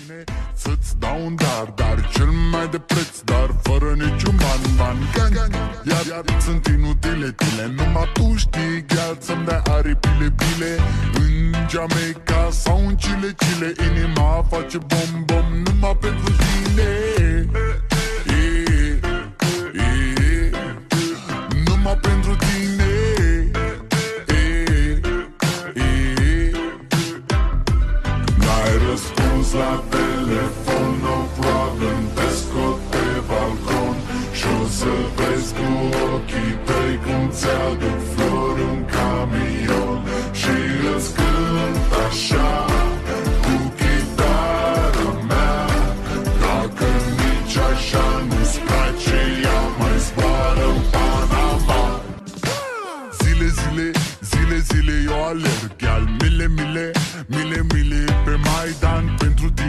tine să-ți dau un dar cel mai de preț, dar fără niciun ban. Iar sunt inutile tine, numai tu știi, gheal, să-mi dai aripile bile. În Jamaica sau în Chile, inima face bom numai pentru tine. Numai pentru tine. N-ai răspuns la telefon, no problem, te scot pe balcon și-o să vezi cu ochii tăi cum ți-aduc flori în camion și îți cânt așa cu chitara mea. Dacă nici așa nu-ți place, ea mai zboară în Panama. Zile eu alerg, gheal, mile pe Maidan pentru tine.